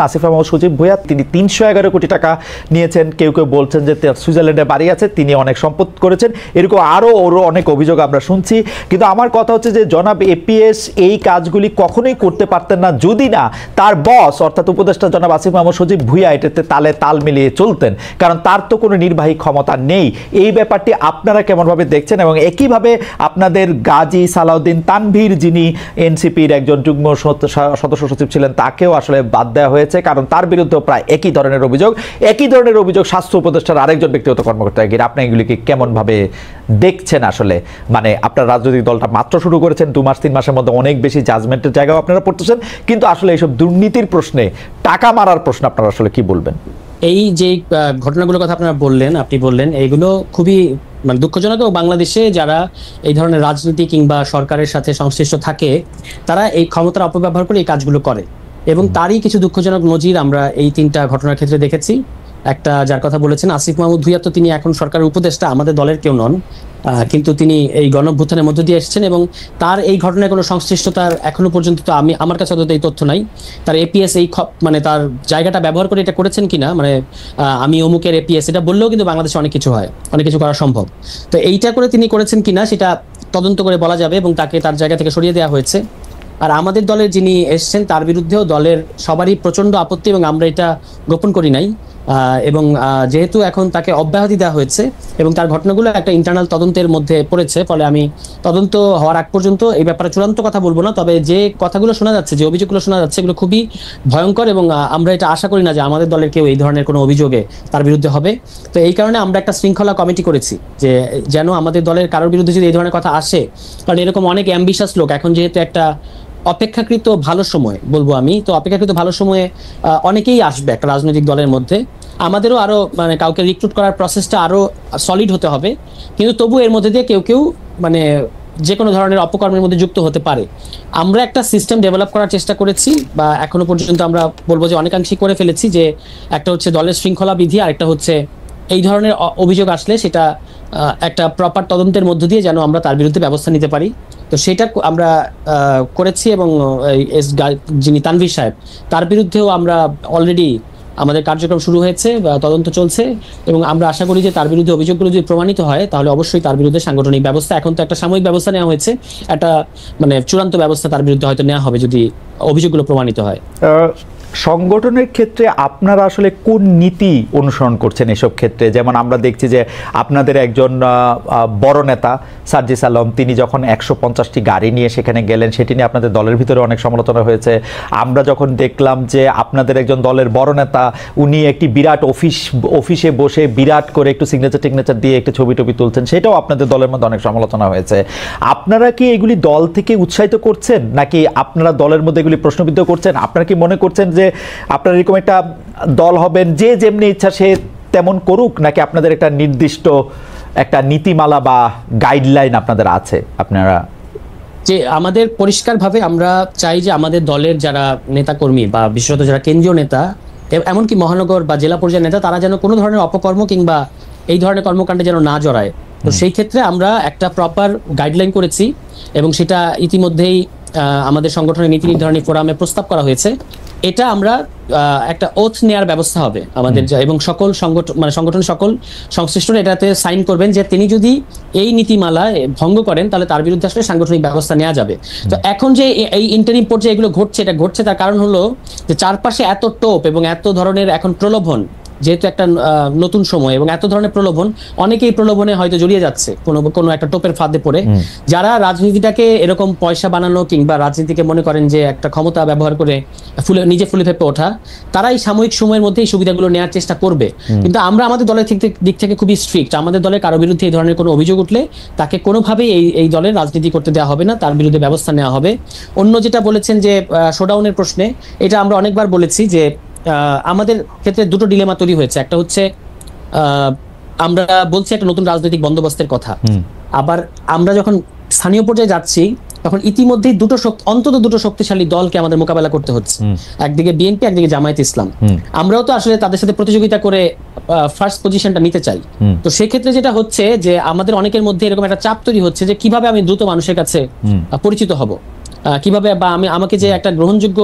আসিফ মাহমুদ সজীব ভুঁইয়া তিনি ৩১১ কোটি টাকা নিয়েছেন, কেউ কেউ বলছেন যে সুইজারল্যান্ডে বাড়ি আছে, তিনি অনেক সম্পদ করেছেন, এরকম আরও অনেক অভিযোগ আমরা শুনছি। কিন্তু আমার কথা হচ্ছে যে জনাব এপিএস এই কাজগুলি কখনোই করতে পারতেন না যদি না তার বস অর্থাৎ উপদেষ্টা জনাব আসিফ মাহমুদ সজীব ভুঁইয়া এটাতে তাল মিলিয়ে চলতেন, কারণ তার তো কোনো নির্বাহী ক্ষমতা নেই। এই ব্যাপারটি আপনারা কেমনভাবে দেখছেন? এবং একইভাবে আপনাদের গাজী সালাউদ্দিন তানভীর, যিনি এনসিপির একজন যুগ্ম সদস্য সচিব ছিলেন, তাকেও আসলে বাদ দেওয়া হয়েছে, কারণ তার বিরুদ্ধে প্রায় একই ধরনের অভিযোগ স্বাস্থ্য উপদেষ্টার আরেকজন ব্যক্তিগত কর্মকর্তা। আপনি এগুলিকে কেমন ভাবে দেখছেন? আসলে মানে আপনার রাজনৈতিক দলটা মাত্র শুরু করেছেন, 2 মাস 3 মাসের মধ্যে অনেক বেশি জাজমেন্টের জায়গাও আপনারা পড়তেছেন, কিন্তু আসলে এইসব দুর্নীতির প্রশ্নে, টাকা মারার প্রশ্ন আপনারা আসলে কি বলবেন? এই যে ঘটনাগুলোর কথা আপনারা আপনি বললেন এইগুলো খুবই মানে দুঃখজনক। এবং বাংলাদেশে যারা এই ধরনের রাজনীতি কিংবা সরকারের সাথে সংশ্লিষ্ট থাকে তারা এই ক্ষমতার অপব্যবহার করে এই কাজগুলো করে, এবং তারই কিছু দুঃখজনক নজির আমরা এই 3টা ঘটনার ক্ষেত্রে দেখেছি। একটা যার কথা বলেছেন আসিফ মাহমুদ ভুঁইয়া, তো তিনি এখন সরকারের উপদেষ্টা, আমাদের দলের কেউ নন, কিন্তু তিনি এই গণঅভ্যুত্থানের মধ্য দিয়ে এসেছেন এবং তার এই ঘটনায় কোনো সংশ্লিষ্টতার এখনো পর্যন্ত তো আমার কাছে অন্তত এই তথ্য নাই। তার এপিএস এই মানে তার জায়গাটা ব্যবহার করে এটা করেছেন কিনা, মানে আমি অমুকের এপিএস এটা বললেও কিন্তু বাংলাদেশে অনেক কিছু হয়, অনেক কিছু করা সম্ভব। তো এইটা করে তিনি করেছেন কিনা সেটা তদন্ত করে বলা যাবে, এবং তাকে তার জায়গা থেকে সরিয়ে দেওয়া হয়েছে। আর আমাদের দলের যিনি এসছেন তার বিরুদ্ধেও দলের সবারই প্রচন্ড আপত্তি, এবং আমরা এটা গোপন করি নাই। এবং যেহেতু এখন তাকে অব্যাহতি দেওয়া হয়েছে এবং তার ঘটনাগুলো একটা ইন্টারনাল তদন্তের মধ্যে পড়েছে, ফলে আমি তদন্ত হওয়ার আগ পর্যন্ত এই ব্যাপারে চূড়ান্ত কথা বলবো না। তবে যে কথাগুলো শোনা যাচ্ছে, যে অভিযোগগুলো শোনা যাচ্ছে, এগুলো খুবই ভয়ঙ্কর, এবং আমরা এটা আশা করি না যে আমাদের দলের কেউ এই ধরনের কোনো অভিযোগে তার বিরুদ্ধে হবে। তো এই কারণে আমরা একটা শৃঙ্খলা কমিটি করেছি, যে যেন আমাদের দলের কারোর বিরুদ্ধে যদি এই ধরনের কথা আসে, কারণ এরকম অনেক অ্যাম্বিশাস লোক, এখন যেহেতু একটা অপেক্ষাকৃত ভালো সময় বলবো আমি, তো অপেক্ষাকৃত ভালো সময়ে অনেকেই আসবে একটা রাজনৈতিক দলের মধ্যে। আমাদেরও আরো মানে কাউকে রিক্রুট করার প্রসেসটা আরো সলিড হতে হবে, কিন্তু তবু এর মধ্যে দিয়ে কেউ মানে যে কোনো ধরনের অপকর্মের মধ্যে যুক্ত হতে পারে। আমরা একটা সিস্টেম ডেভেলপ করার চেষ্টা করেছি, বা এখনো পর্যন্ত আমরা বলবো যে অনেকাংশেই করে ফেলেছি, যে একটা হচ্ছে দলের শৃঙ্খলা বিধি, আর একটা হচ্ছে এই ধরনের অভিযোগ আসলে সেটা একটা প্রপার তদন্তের মধ্য দিয়ে যেন আমরা তার বিরুদ্ধে ব্যবস্থা নিতে পারি। তো সেটা আমরা করেছি, এবং যিনি তানভীর সাহেব, তার বিরুদ্ধেও আমরা অলরেডি আমাদের কার্যক্রম শুরু হয়েছে বা তদন্ত চলছে, এবং আমরা আশা করি যে তার বিরুদ্ধে অভিযোগগুলো যদি প্রমাণিত হয় তাহলে অবশ্যই তার বিরুদ্ধে সাংগঠনিক ব্যবস্থা, এখন তো একটা সাময়িক ব্যবস্থা নেওয়া হয়েছে, একটা মানে চূড়ান্ত ব্যবস্থা তার বিরুদ্ধে হয়তো নেওয়া হবে যদি অভিযোগগুলো প্রমাণিত হয়। সংগঠনের ক্ষেত্রে আপনারা আসলে কোন নীতি অনুসরণ করছেন এসব ক্ষেত্রে? যেমন আমরা দেখছি যে আপনাদের একজন বড় নেতা সার্জিস আলম, তিনি যখন 150টি গাড়ি নিয়ে সেখানে গেলেন, সেটি নিয়ে আপনাদের দলের ভিতরে অনেক সমালোচনা হয়েছে। আমরা যখন দেখলাম যে আপনাদের একজন দলের বড় নেতা, উনি একটি বিরাট অফিসে বসে বিরাট করে একটু সিগনেচার দিয়ে একটু ছবি তুলছেন, সেটাও আপনাদের দলের মধ্যে অনেক সমালোচনা হয়েছে। আপনারা কি এগুলি দল থেকে উৎসাহিত করছেন, নাকি আপনারা দলের মধ্যে এগুলি প্রশ্নবিদ্ধ করছেন? আপনারা কি মনে করছেন যে আপনারা এরকম একটা দল হবেন যে যেমনি ইচ্ছা সে তেমন করুক, নাকি আপনাদের একটা নির্দিষ্ট একটা নীতিমালা বা গাইডলাইন আপনাদের আছে? আপনারা যে আমাদের পরিষ্কারভাবে আমরা চাই যে আমাদের দলের যারা নেতাকর্মী বা বিশেষত যারা কেন্দ্রীয় নেতা, এমনকি মহানগর বা জেলা পর্যায়ের নেতা, তারা যেন কোনো ধরনের অপকর্ম কিংবা এই ধরনের কর্মকাণ্ডে যেন না জড়ায়। তো সেই ক্ষেত্রে আমরা একটা প্রপার গাইডলাইন করেছি, এবং সেটা ইতিমধ্যেই আমাদের সংগঠনের নীতি নির্ধারণী ফোরামে প্রস্তাব করা হয়েছে। এটা আমরা একটা ওথ নেয়ার ব্যবস্থা হবে আমাদের, এবং সকল সংগঠনের সকল সংশ্লিষ্টরা এটাতে সাইন করবেন যে তিনি যদি এই নীতিমালা ভঙ্গ করেন তাহলে তার বিরুদ্ধে আসলে সাংগঠনিক ব্যবস্থা নেওয়া যাবে। তো এখন যে এই ইন্টারিম পর্যায়ে এগুলো ঘটছে তার কারণ হলো যে চারপাশে এত টোপ এবং এত ধরনের এখন প্রলোভন, যেহেতু একটা নতুন সময় এবং এত ধরনের প্রলোভন, অনেকেই প্রলোভনে হয়তো জড়িয়ে যাচ্ছে কোনো একটা টোপের ফাঁদে পড়ে। যারা রাজনীতিটাকে এরকম পয়সা বানানো কিংবা রাজনীতিকে মনে করেন যে একটা ক্ষমতা ব্যবহার করে নিজে ফুলে ফেপে ওঠা, তারাই সাময়িক সময়ের মধ্যে এই সুবিধাগুলো নেওয়ার চেষ্টা করবে। কিন্তু আমরা আমাদের দলের দিক থেকে খুবই স্ট্রিক্ট। আমাদের দলের কারো বিরুদ্ধে এই ধরনের কোনো অভিযোগ উঠলে তাকে কোনোভাবেই এই দলের রাজনীতি করতে দেওয়া হবে না, তার বিরুদ্ধে ব্যবস্থা নেওয়া হবে। অন্য যেটা বলেছেন যে শোডাউনের প্রশ্নে, এটা আমরা অনেকবার বলেছি যে আমাদের ক্ষেত্রে দুটো ডিলেমা তৈরি হয়েছে। একটা হচ্ছে আমরা বলছি একটা নতুন রাজনৈতিক বন্দোবস্তের কথা, আবার আমরা যখন স্থানীয় পর্যায়ে যাচ্ছি তখন ইতিমধ্যেই অন্তত দুটো শক্তিশালী দলকে আমাদের মোকাবেলা করতে হচ্ছে, একদিকে বিএনপি, একদিকে জামায়াত ইসলাম। আমরাও তো আসলে তাদের সাথে প্রতিযোগিতা করে ফার্স্ট পজিশনটা নিতে চাই। তো সেক্ষেত্রে যেটা হচ্ছে যে আমাদের অনেকের মধ্যে এরকম একটা চাপ তৈরি হচ্ছে যে কিভাবে আমি দ্রুত মানুষের কাছে পরিচিত হব। কিভাবে, বা আমাকে যে একটা গ্রহণযোগ্য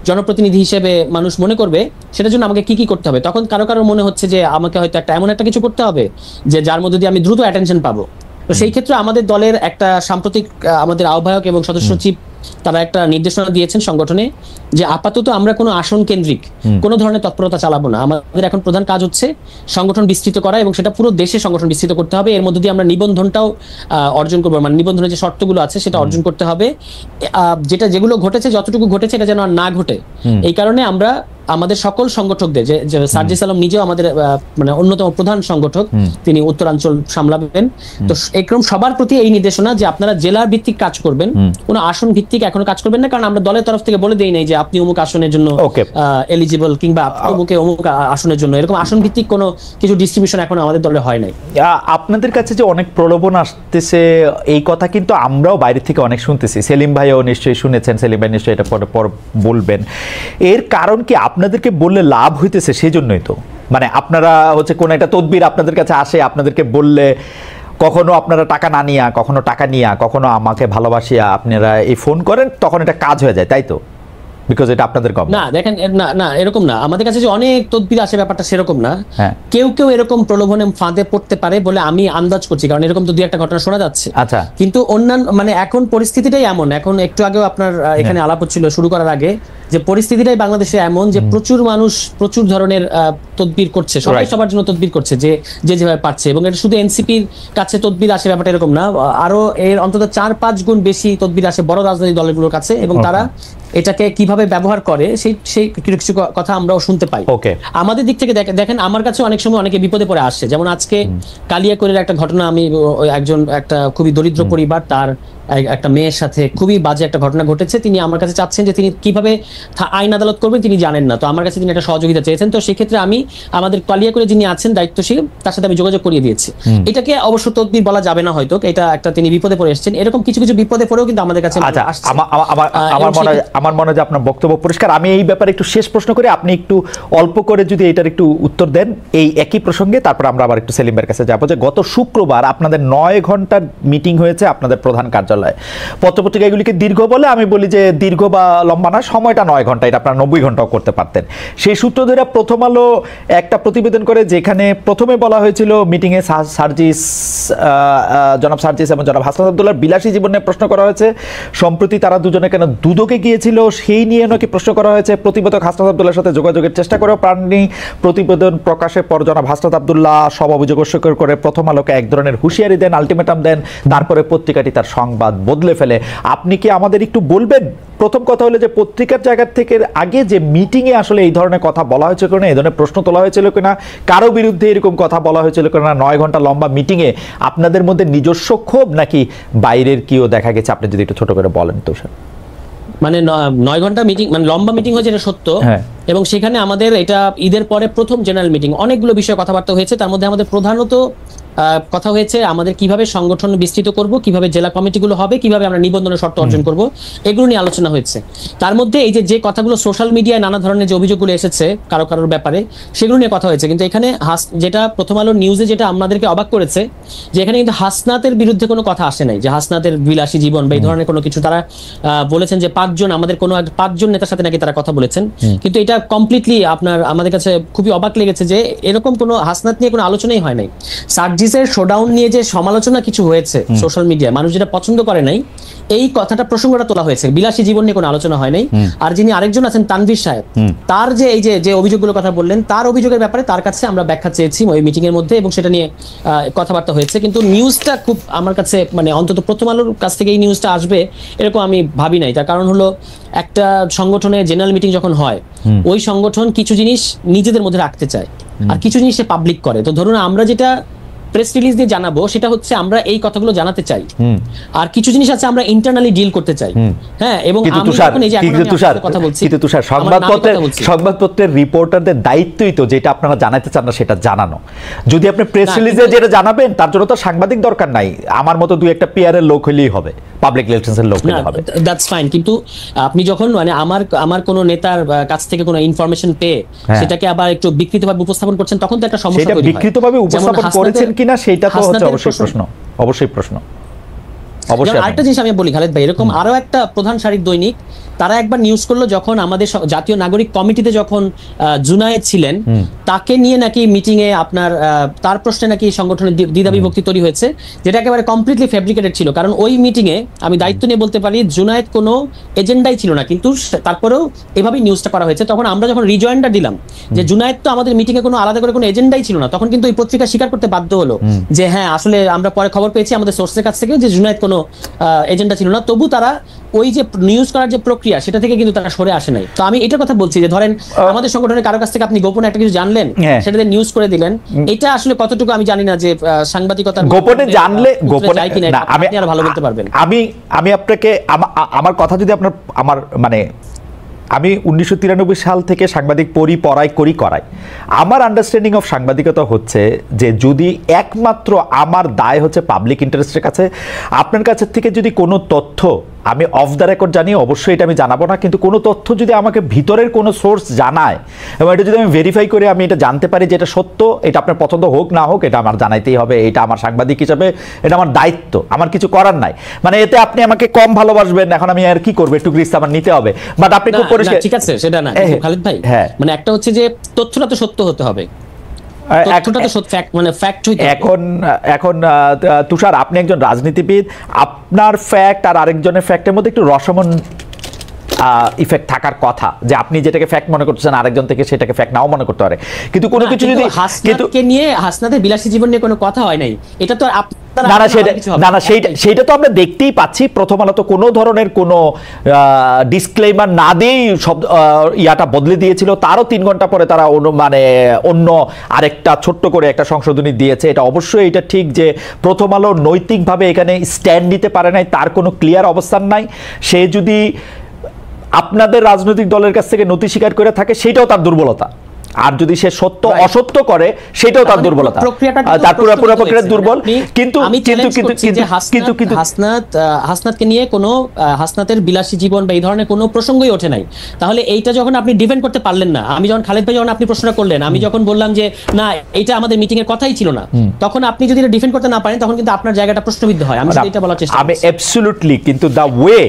জনপ্রতিনিধি হিসেবে মানুষ মনে করবে, সেটার জন্য আমাকে কি কি করতে হবে। তখন কারো কারো মনে হচ্ছে যে আমাকে হয়তো এমন একটা কিছু করতে হবে যে যার মধ্যে দিয়ে আমি দ্রুত অ্যাটেনশন পাবো। তো সেই ক্ষেত্রে আমাদের দলের একটা সাম্প্রতিক আমাদের আহ্বায়ক এবং সদস্য সচিব তারা একটা নির্দেশনা দিয়েছেন সংগঠনে যে আপাতত আমরা কোনো আসন কেন্দ্রিক কোনো ধরনের তৎপরতা চালাবো না। আমাদের এখন প্রধান কাজ হচ্ছে সংগঠন বিস্তৃত করা, এবং সেটা পুরো দেশে সংগঠন বিস্তৃত করতে হবে। এর মধ্যে দিয়ে আমরা নিবন্ধনটাও অর্জন করবো, মানে নিবন্ধনের যে শর্তগুলো আছে সেটা অর্জন করতে হবে। যেগুলো ঘটেছে, যতটুকু ঘটেছে এটা যেন আর না ঘটে, এই কারণে আমরা আমাদের সকল সংগঠকদের, যে সার্জিস আলম নিজেও আমাদের মানে অন্যতম প্রধান সংগঠক, তিনি উত্তরাঞ্চল সামলাবেন। তো একরকম সবার প্রতি এই নির্দেশনা যে আপনারা জেলার ভিত্তিক কাজ করবেন, কোনো আসন ভিত্তিক এখনো কাজ করবেন না, কারণ আমরা দলের তরফ থেকে বলে দেই নাই যে আপনি অমুক আসনের জন্য এলিজিবল কিংবা অমুক আসনের জন্য, এরকম আসন ভিত্তিক কোনো কিছু ডিস্ট্রিবিউশন এখন আমাদের দলে হয় নাই। আপনাদের কাছে যে অনেক প্রলোভন আসতেছে এই কথা কিন্তু আমরাও বাইরে থেকে অনেক শুনতেছি। সেলিম ভাইও নিশ্চয়ই শুনেছেন, সেলিম ভাই নিশ্চয়ই এটা পর বলবেন। এর কারণ কি আপনাদেরকে বললে লাভ হইতেছে সেই জন্যই তো, মানে আপনারা হচ্ছে কোন একটা তদবির আপনাদের কাছে আসে, আপনাদেরকে বললে কখনো আপনারা টাকা না নিয়া, কখনো টাকা নিয়া, কখনো আমাকে ভালোবাসিয়া আপনারা এই ফোন করেন, তখন এটা কাজ হয়ে যায়, তাই তো? বিকজ এটা আপনাদের কম না, দেখেন না এরকম না, আমাদের কাছে যে অনেক তদবির আসে ব্যাপারটা সেরকম না। কেউ এরকম প্রলোভনে ফাঁদে পড়তে পারে বলে আমি আন্দাজ করছি, কারণ এরকম তো দুই একটা ঘটনা শোনা যাচ্ছে। আচ্ছা, কিন্তু অন্যান্য মানে এখন পরিস্থিতিটাই এমন, এখন একটু আগেও আপনার এখানে আলাপ হচ্ছিল শুরু করার আগে, যে পরিস্থিতিটাই বাংলাদেশে এমন যে প্রচুর মানুষ প্রচুর ধরনের তদবির করছে, সবাই সবার জন্য তদবির করছে যে যেভাবে পারছে। এবং এটা শুধু এনসিপির কাছে তদবির আসে ব্যাপারটা এরকম না, আরো এর অন্তত 4-5 গুণ বেশি তদবির আসে বড় রাজনৈতিক দলগুলোর কাছে, এবং তারা এটাকে কিভাবে ব্যবহার করে সেই কিছু কথা আমরাও শুনতে পাই। আমাদের দিক থেকে দেখেন, আমার কাছে অনেক সময় অনেকে বিপদে পড়ে আসছে। যেমন আজকে কালিয়াকৈরের একটা ঘটনা, আমি একটা খুবই দরিদ্র পরিবার, তার একটা মেয়ের সাথে খুবই বাজে একটা ঘটনা ঘটেছে। তিনি আমার কাছে চাচ্ছেন যে তিনি কিভাবে আইন আদালত করবেন তিনি জানেন না, তো আমার কাছে তিনি একটা সহযোগিতা চেয়েছেন। তো সেক্ষেত্রে আমি আমাদের কালিয়াকৈরে যিনি আছেন দায়িত্বশীল, তার সাথে আমি যোগাযোগ করিয়ে দিয়েছি। এটাকে অবশ্য তদবির বলা যাবে না, হয়তো এটা একটা তিনি বিপদে পড়ে এসেছেন, এরকম কিছু বিপদে পড়েও কিন্তু আমাদের কাছে আসছে। আমার মনে হয় যে আপনার বক্তব্য পরিষ্কার। আমি এই ব্যাপারে একটু শেষ প্রশ্ন করে আপনি একটু অল্প করে যদি এটার একটু উত্তর দেন এই একই প্রসঙ্গে, তারপর আমরা আবার একটু সেলিম ভাইয়ের কাছে যাবো। যে গত শুক্রবার আপনাদের 9 ঘন্টার মিটিং হয়েছে আপনাদের প্রধান কার্যালয়ে। পত্রপত্রিকা এগুলিকে দীর্ঘ বলে, আমি বলি যে দীর্ঘ বা লম্বা না, সময়টা 9 ঘন্টা, এটা আপনারা 90 ঘন্টাও করতে পারতেন। সেই সূত্র ধরে প্রথম আলো একটা প্রতিবেদন করে, যেখানে প্রথমে বলা হয়েছিল মিটিংয়ে জনাব সার্জিস এবং জনাব হাসান আব্দুল্লাহর বিলাসী জীবনে প্রশ্ন করা হয়েছে। সম্প্রতি তারা দুজনে কেন দুদকে গিয়েছিল সেই নিয়ে নাকি প্রশ্ন করা হয়েছে। প্রতিবেদক হাসনাত আব্দুল্লাহর সাথে যোগাযোগের চেষ্টা করেও পাননি। প্রতিবেদন প্রকাশের পর জনাব হাসনাত আব্দুল্লাহ সব অভিযোগ অস্বীকার করে প্রথম আলোকে এক ধরনের হুঁশিয়ারি দেন, আলটিমেটাম দেন। তারপরে পত্রিকাটি তার সংবাদ বদলে ফেলে। আপনি কি আমাদের একটু বলবেন, প্রথম কথা হলো যে পত্রিকার জায়গা থেকে আগে যে মিটিংয়ে আসলে এই ধরনের কথা বলা হয়েছিল কিনা, এই ধরনের প্রশ্ন তোলা হয়েছিল কিনা, কারো বিরুদ্ধে এরকম কথা বলা হয়েছিল কিনা 9 ঘন্টা লম্বা মিটিংয়ে? আপনাদের মধ্যে নিজস্ব ক্ষোভ নাকি বাইরের কিও দেখা গেছে? আপনি যদি একটু ছোট করে বলেন তো স্যার। মানে 9 ঘন্টা মিটিং, মানে লম্বা মিটিং হয়েছে, এটা সত্য। এবং সেখানে আমাদের এটা ঈদের পরে প্রথম জেনারেল মিটিং, অনেকগুলো বিষয়ে কথাবার্তা হয়েছে। তার মধ্যে আমাদের প্রধানত কথা হয়েছে আমাদের কিভাবে সংগঠন বিস্তৃত করব, কিভাবে জেলা কমিটিগুলো হবে, কিভাবে আমরা নিবন্ধনের শর্ত অর্জন করব, এগুলো নিয়ে আলোচনা হয়েছে। তার মধ্যে এই যে কথাগুলো সোশ্যাল মিডিয়ায় নানা ধরনের যে অভিযোগগুলো এসেছে কারোর ব্যাপারে, সেগুলো নিয়ে কথা হয়েছে। কিন্তু এখানে যেটা প্রথম আলো নিউজে যেটা আমাদেরকে অবাক করেছে, যে এখানে কিন্তু হাসনাতের বিরুদ্ধে কোনো কথা আসে নাই, যে হাসনাতের বিলাসী জীবন বা এই ধরনের কোনো কিছু। তারা বলেছেন যে 5 জন, আমাদের কোনো 5 জন নেতার সাথে নাকি তারা কথা বলেছেন। কিন্তু এটা কমপ্লিটলি আমাদের কাছে খুবই অবাক লেগেছে যে এরকম কোনো হাসনাত নিয়ে কোনো আলোচনাই হয় নাই। সার্জিসের শোডাউন নিয়ে যে সমালোচনা কিছু হয়েছে সোশ্যাল মিডিয়ায়, মানুষ যেটা পছন্দ করে নাই, এই কথাটা প্রসঙ্গটা তোলা হয়েছে। বিলাসী জীবন নিয়ে কোনো আলোচনা হয় নাই। আর যিনি আরেকজন আছেন তানভীর সাহেব, তার যে এই যে অভিযোগগুলোর কথা বললেন, তার অভিযোগের ব্যাপারে তার কাছে আমরা ব্যাখ্যা চেয়েছি ওই মিটিং এর মধ্যে, এবং সেটা নিয়ে কথাবার্তা হয়েছে। কিন্তু নিউজটা খুব আমার কাছে, মানে অন্তত প্রথম আলোর কাছ থেকে এই নিউজটা আসবে এরকম আমি ভাবি নাই। তার কারণ হলো, একটা সংগঠনে জেনারেল মিটিং যখন হয়, ওই সংগঠন কিছু জিনিস নিজেদের মধ্যে রাখতে চায় আর কিছু জিনিস সে পাবলিক করে। তো ধরুন আমরা যেটা প্রেস রিলিজ দিয়ে জানাবো সেটা হচ্ছে আমরা এই কথাগুলো জানাতে চাই, আর কিছু জিনিস আছে আমরা ইন্টারনালি ডিল করতে চাই। হ্যাঁ, এবং আমি যখন এই যে কথা বলছি, সংবাদপত্রের রিপোর্টারদের দায়িত্বই তো যেটা আপনারা জানাতে চান না সেটা জানানো। যদি আপনি প্রেস রিলিজে যেটা জানাবেন তার জন্য তো সাংবাদিক দরকার নাই, আমার মতো দুই একটা পিআরের লোক হইলেই হবে, পাবলিক রিলেশনসের লোক হইলে হবে, দ্যাটস ফাইন। কিন্তু আপনি যখন মানে আমার কোনো নেতার কাছ থেকে কোনো ইনফরমেশন পেয়ে সেটাকে আবার একটু বিকৃতভাবে উপস্থাপন করছেন, তখন তো একটা সমস্যা তৈরি হয়। বিকৃতভাবে উপস্থাপন করেছেন কিনা সেটা তো হচ্ছে অবশ্যই প্রশ্ন। অবশ্যই। আরেকটা জিনিস আমি বলি খালেদ ভাই, এরকম আরো একটা প্রধান সারির দৈনিক তারা একবার নিউজ করলো, যখন আমাদের জাতীয় নাগরিক কমিটিতে যখন জুনায়েদ ছিলেন, তাকে নিয়ে নাকি মিটিং এ আপনার তার প্রশ্নে নাকি সংগঠনের দ্বিধা বিভক্তি তৈরি হয়েছে, যেটা একেবারে কমপ্লিটলি ফেব্রিকেটেড ছিল। কারণ ওই মিটিং এ আমি দায়িত্ব নিয়ে বলতে পারি জুনায়েদ কোনো এজেন্ডাই ছিল না, কিন্তু তারপরেও এভাবেই নিউজটা করা হয়েছে। তখন আমরা যখন রিজয়েন্ডার দিলাম যে জুনায়েদ তো আমাদের মিটিং এ কোনো আলাদা করে কোনো এজেন্ডাই ছিল না, তখন কিন্তু এই পত্রিকা স্বীকার করতে বাধ্য হলো যে হ্যাঁ আসলে আমরা পরে খবর পেয়েছি আমাদের সোর্সের কাছ থেকে যে জুনায়েদ কোনো এজেন্ডা ছিল না। তবু তারা ওই যে নিউজ করার যে প্রক্রিয়া সেটা থেকে কিন্তু তারা সরে আসে নাই। তো আমি এটার কথা বলছি যে ধরেন আমাদের সংগঠনের কারো কাছ থেকে আপনি গোপনে একটা কিছু জানলেন, সেটাতে নিউজ করে দিলেন, এটা আসলে কতটুকু আমি জানি না যে সাংবাদিকতা গোপনে জানলে গোপনে না, আপনি আর ভালো বলতে পারবেন। আমি আপনাকে আমার কথা যদি আপনার আমার মানে আমি 1993 সাল থেকে সাংবাদিক করাই। আমার আন্ডারস্ট্যান্ডিং অফ সাংবাদিকতা হচ্ছে যে যদি একমাত্র আমার দায় হচ্ছে পাবলিক ইন্টারেস্টের কাছে, আপনার কাছে থেকে যদি কোনো তথ্য আমি অফ দ্য রেকর্ড জানি, অবশ্যই এটা আমি জানাবো না, কিন্তু কোনো তথ্য যদি আমাকে ভিতরের কোনো সোর্স জানায় এবং এটা যদি আমি ভেরিফাই করে আমি এটা জানতে পারি যে এটা সত্য, এটা আপনার পছন্দ হোক না হোক এটা আমার জানাইতেই হবে। এটা আমার সাংবাদিক হিসাবে এটা আমার দায়িত্ব, আমার কিছু করার নাই। মানে এতে আপনি আমাকে কম ভালোবাসবেন, এখন আমি আর কি করবো, একটু গ্রিস আমার নিতে হবে। বাট আপনি খুব পরিষ্কার, ঠিক আছে সেটা না খালিদ ভাই, মানে একটা হচ্ছে যে তথ্যটা তো সত্য হতে হবে, এখন তুষার আপনি একজন রাজনীতিবিদ, আপনার ফ্যাক্ট আর আরেকজনের ফ্যাক্টের মধ্যে একটু রসমন ইফেক্ট থাকার কথা, যে আপনি যেটাকে ফ্যাক্ট মনে করতেছেন আরেকজন থেকে সেটাকে ফ্যাক্ট নাও মনে করতে পারে। কিন্তু কোনো কিছু যদি হাসনাতকে নিয়ে, হাসনাতের বিলাসী জীবন নিয়ে কোনো কথা হয় নাই, এটা তো সেইটা তো আমরা দেখতেই পাচ্ছি। প্রথম আলো তো কোনো ধরনের কোনো ডিসক্লেইমার না দিয়েই সব ইয়াটা বদলে দিয়েছিল, তারও 3 ঘন্টা পরে তারা মানে অন্য আরেকটা ছোট্ট করে একটা সংশোধনী দিয়েছে। এটা অবশ্যই এটা ঠিক যে প্রথম আলো নৈতিকভাবে এখানে স্ট্যান্ড নিতে পারে নাই, তার কোনো ক্লিয়ার অবস্থান নাই। সে যদি আপনাদের রাজনৈতিক দলের কাছ থেকে নথি স্বীকার করে থাকে সেটাও তার দুর্বলতা, আর যদি সে সত্য অসত্য করে সেটাও তার দুর্বলতা, তার পুরো প্রক্রিয়া দুর্বল। কিন্তু হাসনাতকে নিয়ে কোনো হাসনাতের বিলাসী জীবন বা এই ধরনের কোনো প্রসঙ্গই ওঠে নাই। তাহলে এইটা যখন আপনি ডিফেন্ড করতে পারলেন না, আমি যখন খালেদ ভাই যখন আপনি প্রশ্নটা করলেন, আমি যখন বললাম যে না এটা আমাদের মিটিং এর কথাই ছিল না, তখন আপনি যদি এটা ডিফেন্ড করতে না পারেন তখন কিন্তু আপনার জায়গাটা প্রশ্নবিদ্ধ হয়। আমি এটা বলার চেষ্টা আমি অ্যাবসলিউটলি, কিন্তু দ্য ওয়ে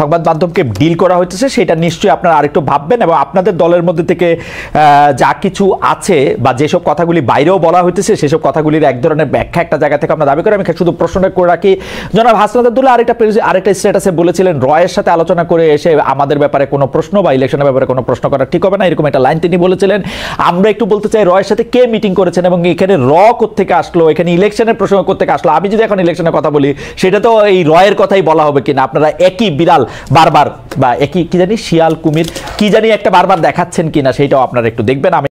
সংবাদ মাধ্যমকে ডিল করা হচ্ছে সেটা নিশ্চয়ই আপনারা আরেকটু ভাববেন, এবং আপনাদের দলের মধ্যে থেকে যা কিছু আছে বা যেসব কথাগুলি বাইরেও বলা হইতেছে সেসব কথাগুলির এক ধরনের ব্যাখ্যা একটা জায়গা থেকে আমরা দাবি করি। আমি শুধু প্রশ্নটা করে রাখি, জনাব হাসনাত আব্দুল্লাহ আরেকটা স্ট্যাটাসে বলেছিলেন রয়ের সাথে আলোচনা করে এসে আমাদের ব্যাপারে কোনো প্রশ্ন বা ইলেকশনের ব্যাপারে কোনো প্রশ্ন করা ঠিক হবে না, এরকম একটা লাইন তিনি বলেছিলেন। আমরা একটু বলতে চাই রয়ের সাথে কে মিটিং করেছেন এবং এখানে কোত্থেকে আসলো, এখানে ইলেকশনের প্রসঙ্গ কোত্থেকে আসলো। আমি যদি এখন ইলেকশনের কথা বলি সেটা তো এই রয়ের কথাই বলা হবে কিনা, আপনারা একই বিড়াল বারবার বা একই কি জানি শিয়াল কুমির কি জানি একটা বারবার দেখাচ্ছেন কিনা সেটাও আপনারা একটু দেখবেন।